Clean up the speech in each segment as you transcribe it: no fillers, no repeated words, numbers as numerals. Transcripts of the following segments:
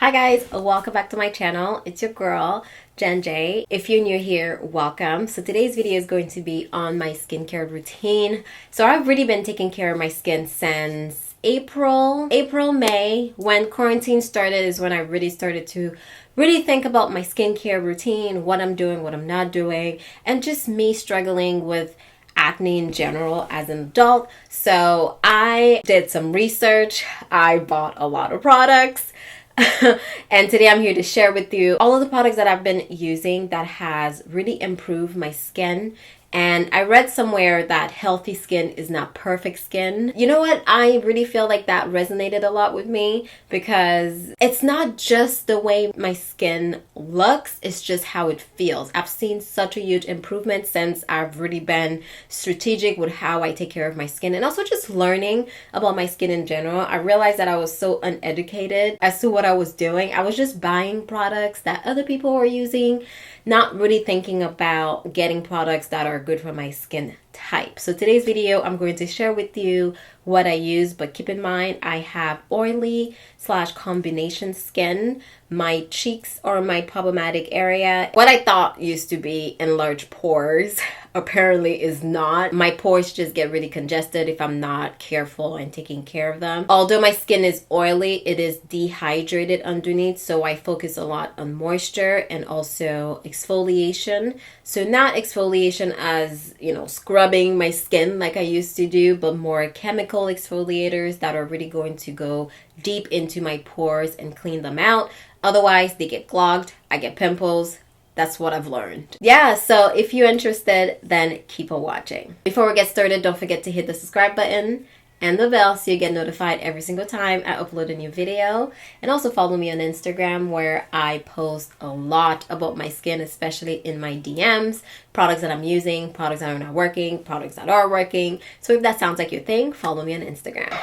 Hi guys, welcome back to my channel. It's your girl, Jen J. If you're new here, welcome. So today's video is going to be on my skincare routine. So I've really been taking care of my skin since April, May. When quarantine started is when I really started to think about my skincare routine, what I'm doing, what I'm not doing, and just me struggling with acne in general as an adult. So I did some research. I bought a lot of products. And today I'm here to share with you all of the products that I've been using that has really improved my skin. And I read somewhere that healthy skin is not perfect skin. You know what? I really feel like that resonated a lot with me because it's not just the way my skin looks, it's just how it feels. I've seen such a huge improvement since I've really been strategic with how I take care of my skin and also just learning about my skin in general. I realized that I was so uneducated as to what I was doing. I was just buying products that other people were using, not really thinking about getting products that are good for my skin type. So today's video, I'm going to share with you what I use, but keep in mind I have oily / combination skin. My cheeks are my problematic area. What I thought used to be enlarged pores apparently is not. My pores just get really congested if I'm not careful and taking care of them. Although my skin is oily, it is dehydrated underneath, so I focus a lot on moisture and also exfoliation. So not exfoliation as, you know, scrubbing my skin like I used to do, but more chemical exfoliators that are really going to go deep into my pores and clean them out. Otherwise, they get clogged, I get pimples. That's what I've learned. Yeah, so if you're interested, then keep on watching. Before we get started, don't forget to hit the subscribe button and the bell so you get notified every single time I upload a new video. And also follow me on Instagram where I post a lot about my skin, especially in my DMs, products that I'm using, products that are not working, products that are working. So if that sounds like your thing, follow me on Instagram.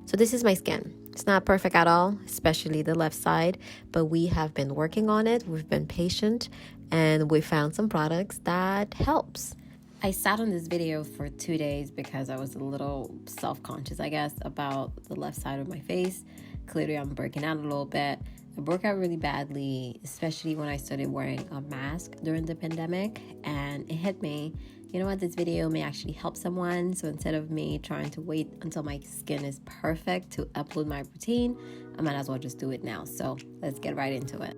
So this is my skin. It's not perfect at all, especially the left side, but we have been working on it. We've been patient and we found some products that helps. I sat on this video for 2 days because I was a little self-conscious, I guess, about the left side of my face. Clearly I'm breaking out a little bit. I broke out really badly, especially when I started wearing a mask during the pandemic, and it hit me. You know what, this video may actually help someone. So instead of me trying to wait until my skin is perfect to upload my routine, I might as well just do it now. So let's get right into it.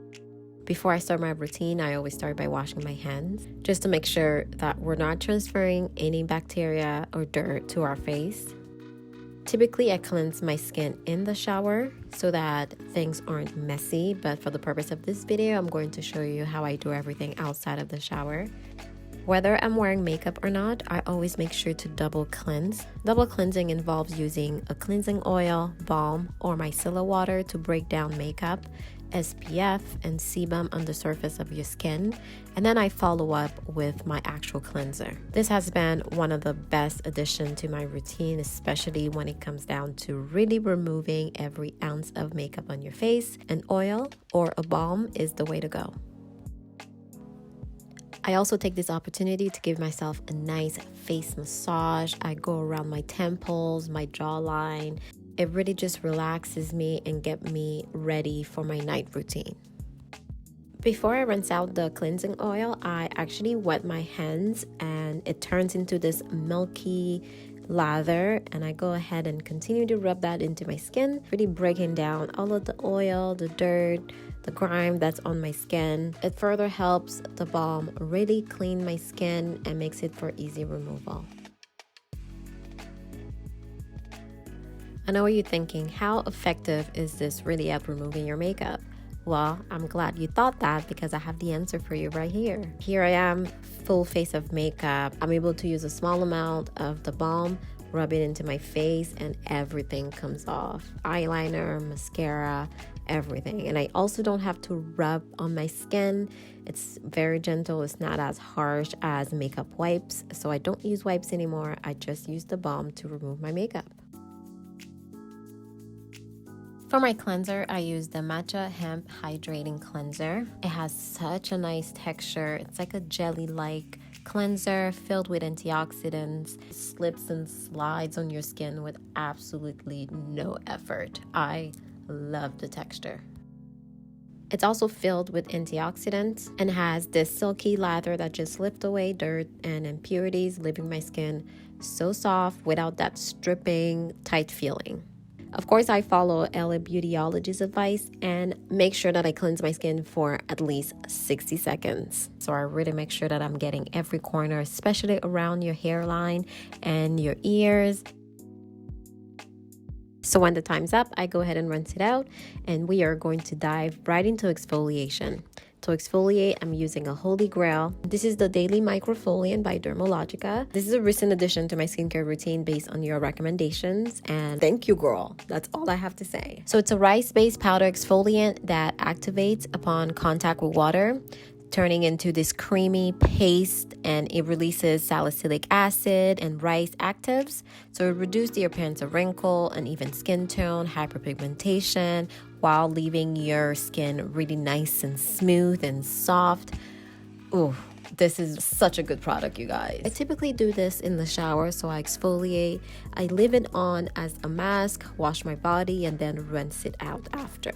Before I start my routine, I always start by washing my hands just to make sure that we're not transferring any bacteria or dirt to our face. Typically, I cleanse my skin in the shower so that things aren't messy. But for the purpose of this video, I'm going to show you how I do everything outside of the shower. Whether I'm wearing makeup or not, I always make sure to double cleanse. Double cleansing involves using a cleansing oil, balm, or micellar water to break down makeup, SPF, and sebum on the surface of your skin. And then I follow up with my actual cleanser. This has been one of the best additions to my routine, especially when it comes down to really removing every ounce of makeup on your face. An oil or a balm is the way to go. I also take this opportunity to give myself a nice face massage. I go around my temples, my jawline. It really just relaxes me and gets me ready for my night routine. Before I rinse out the cleansing oil, I actually wet my hands and it turns into this milky lather, and I go ahead and continue to rub that into my skin, really breaking down all of the oil, the dirt, the grime that's on my skin. It further helps the balm really clean my skin and makes it for easy removal. I know what you're thinking, how effective is this really at removing your makeup? Well, I'm glad you thought that because I have the answer for you right here. Here I am, full face of makeup. I'm able to use a small amount of the balm, rub it into my face, and everything comes off. Eyeliner, mascara, everything. And I also don't have to rub on my skin. It's very gentle. It's not as harsh as makeup wipes. So I don't use wipes anymore. I just use the balm to remove my makeup. For my cleanser, I use the Matcha Hemp Hydrating Cleanser. It has such a nice texture. It's like a jelly-like cleanser filled with antioxidants. It slips and slides on your skin with absolutely no effort. I love the texture. It's also filled with antioxidants and has this silky lather that just lifts away dirt and impurities, leaving my skin so soft without that stripping, tight feeling. Of course, I follow LA Beautyologist's advice and make sure that I cleanse my skin for at least 60 seconds. So I really make sure that I'm getting every corner, especially around your hairline and your ears. So when the time's up, I go ahead and rinse it out, and we are going to dive right into exfoliation. To exfoliate, I'm using a holy grail. This is the Daily Microfoliant by DERMALOGICA. This is a recent addition to my skincare routine based on your recommendations, and thank you, girl. That's all I have to say. So it's a rice-based powder exfoliant that activates upon contact with water, turning into this creamy paste, and it releases salicylic acid and rice actives. So it reduces the appearance of wrinkle, uneven skin tone, hyperpigmentation, while leaving your skin really nice and smooth and soft. Ooh, this is such a good product, you guys. I typically do this in the shower, so I exfoliate. I leave it on as a mask, wash my body, and then rinse it out after.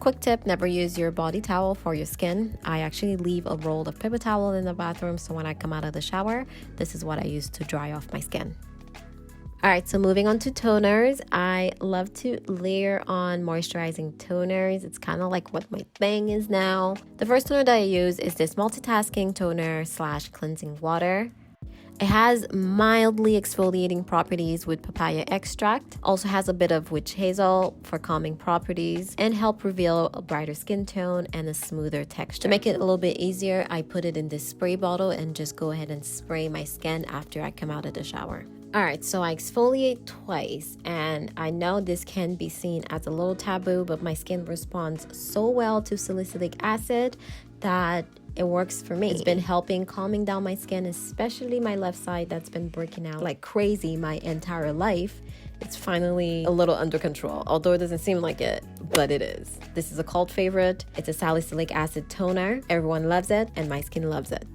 Quick tip, never use your body towel for your skin. I actually leave a roll of paper towel in the bathroom, so when I come out of the shower, this is what I use to dry off my skin. Alright, so moving on to toners. I love to layer on moisturizing toners. It's kind of like what my thing is now. The first toner that I use is this multitasking toner / cleansing water. It has mildly exfoliating properties with papaya extract. Also has a bit of witch hazel for calming properties and help reveal a brighter skin tone and a smoother texture. To make it a little bit easier, I put it in this spray bottle and just go ahead and spray my skin after I come out of the shower. Alright, so I exfoliate twice, and I know this can be seen as a little taboo, but my skin responds so well to salicylic acid that it works for me. It's been helping calming down my skin, especially my left side that's been breaking out like crazy my entire life. It's finally a little under control, although it doesn't seem like it, but it is. This is a cult favorite. It's a salicylic acid toner. Everyone loves it, and my skin loves it.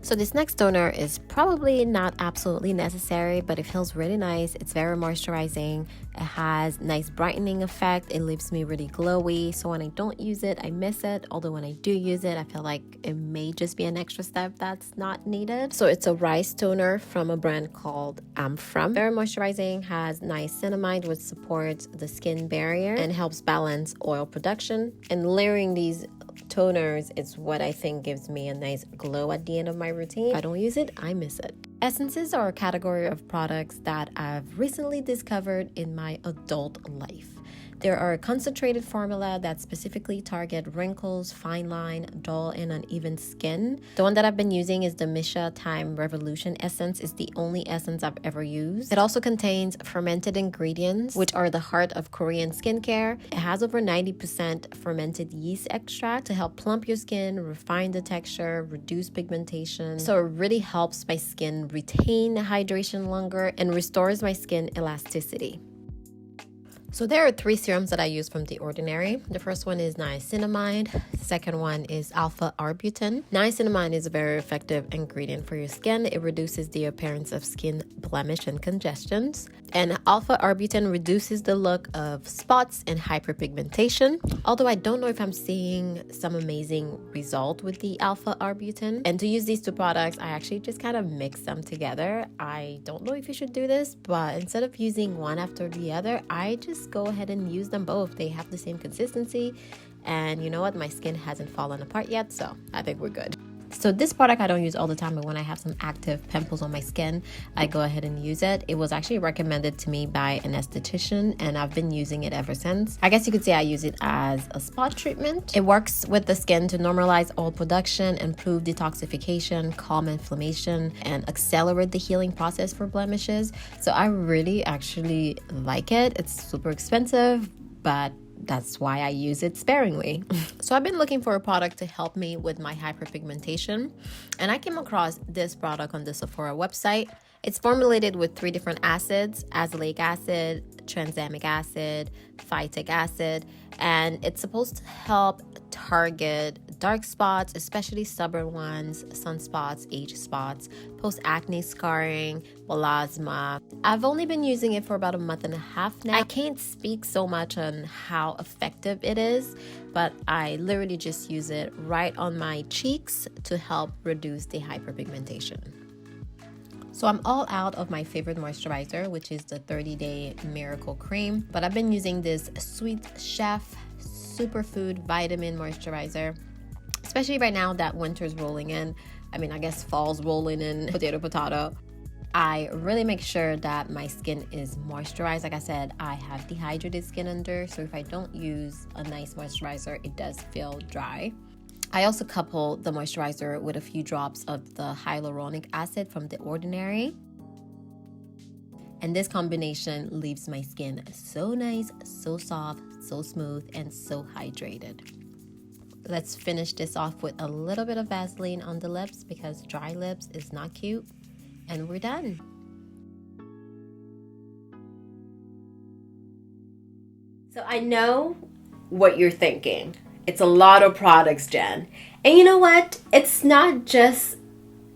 So this next toner is probably not absolutely necessary, but it feels really nice. It's very moisturizing. It has nice brightening effect. It leaves me really glowy. So when I don't use it, I miss it. Although when I do use it, I feel like it may just be an extra step that's not needed. So it's a rice toner from a brand called From. Very moisturizing, has niacinamide, which supports the skin barrier and helps balance oil production. And layering these toners is what I think gives me a nice glow at the end of my routine. If I don't use it, I miss it. Essences are a category of products that I've recently discovered in my adult life. There are a concentrated formula that specifically target wrinkles, fine line, dull and uneven skin. The one that I've been using is the MISSHA Time Revolution Essence. It's the only essence I've ever used. It also contains fermented ingredients, which are the heart of Korean skincare. It has over 90% fermented yeast extract to help plump your skin, refine the texture, reduce pigmentation. So it really helps my skin retain hydration longer and restores my skin elasticity. So there are 3 serums that I use from The Ordinary. The first one is niacinamide. The second one is alpha arbutin. Niacinamide is a very effective ingredient for your skin. It reduces the appearance of skin blemish and congestions. And alpha arbutin reduces the look of spots and hyperpigmentation. Although I don't know if I'm seeing some amazing result with the alpha arbutin. And to use these 2 products, I actually just kind of mix them together. I don't know if you should do this, but instead of using one after the other, I just go ahead and use them both. They have the same consistency, and you know what, my skin hasn't fallen apart yet, so I think we're good. So this product I don't use all the time, but when I have some active pimples on my skin, I go ahead and use it. It was actually recommended to me by an esthetician, and I've been using it ever since. I guess you could say I use it as a spot treatment. It works with the skin to normalize oil production, improve detoxification, calm inflammation, and accelerate the healing process for blemishes. So I really actually like it. It's super expensive, but that's why I use it sparingly. So I've been looking for a product to help me with my hyperpigmentation, and I came across this product on the Sephora website. It's formulated with 3 different acids: azelaic acid, tranexamic acid, phytic acid, and it's supposed to help target dark spots, especially stubborn ones, sunspots, age spots, post-acne scarring, melasma. I've only been using it for about a month and a half now. I can't speak so much on how effective it is, but I literally just use it right on my cheeks to help reduce the hyperpigmentation. So I'm all out of my favorite moisturizer, which is the 30-day Miracle Cream, but I've been using this Sweet Chef Superfood Vitamin Moisturizer, especially right now that winter's rolling in. I mean, I guess fall's rolling in, potato. I really make sure that my skin is moisturized. Like I said, I have dehydrated skin under, so if I don't use a nice moisturizer, it does feel dry. I also couple the moisturizer with a few drops of the hyaluronic acid from The Ordinary. And this combination leaves my skin so nice, so soft, so smooth, and so hydrated. Let's finish this off with a little bit of Vaseline on the lips because dry lips is not cute. And we're done. So I know what you're thinking. It's a lot of products, Jen. And you know what? It's not just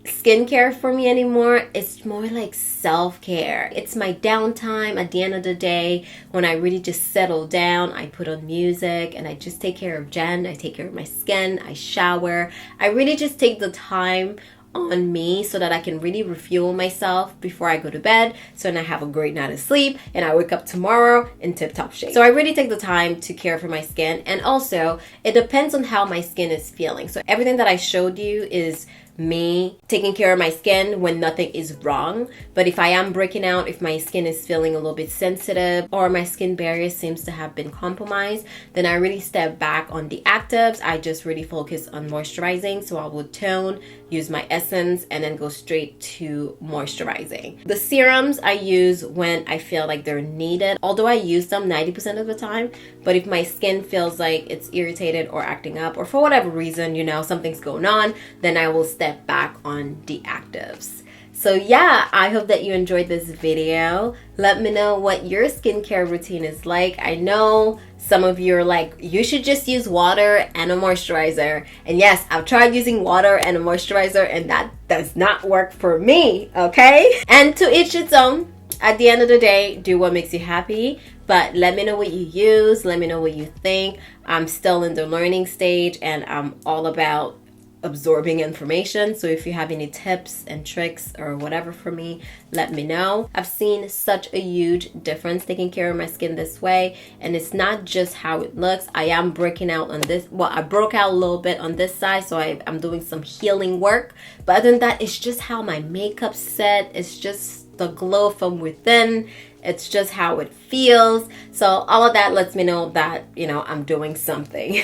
skincare for me anymore. It's more like self-care. It's my downtime at the end of the day when I really just settle down. I put on music and I just take care of Jen. I take care of my skin. I shower. I really just take the time on me so that I can really refuel myself before I go to bed, so then I have a great night of sleep and I wake up tomorrow in tip-top shape. So I really take the time to care for my skin, and also it depends on how my skin is feeling. So everything that I showed you is me taking care of my skin when nothing is wrong. But if I am breaking out, if my skin is feeling a little bit sensitive or my skin barrier seems to have been compromised, then I really step back on the actives. I just really focus on moisturizing. So I will tone, use my essence, and then go straight to moisturizing. The serums I use when I feel like they're needed, although I use them 90% of the time. But if my skin feels like it's irritated or acting up, or for whatever reason, you know, something's going on, then I will step back on the actives. So yeah, I hope that you enjoyed this video. Let me know what your skincare routine is like. I know some of you are like, you should just use water and a moisturizer. And yes, I've tried using water and a moisturizer and that does not work for me, okay? And to each its own. At the end of the day, do what makes you happy. But let me know what you use. Let me know what you think. I'm still in the learning stage and I'm all about absorbing information. So if you have any tips and tricks or whatever for me, let me know. I've seen such a huge difference taking care of my skin this way, and it's not just how it looks. I am breaking out on this. Well, I broke out a little bit on this side, so I'm doing some healing work. But other than that, it's just how my makeup set. It's just the glow from within. It's just how it feels. So all of that lets me know that, you know, I'm doing something.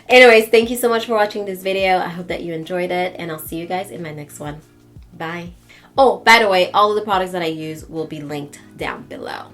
Anyways, thank you so much for watching this video. I hope that you enjoyed it, and I'll see you guys in my next one. Bye. Oh, by the way, all of the products that I use will be linked down below.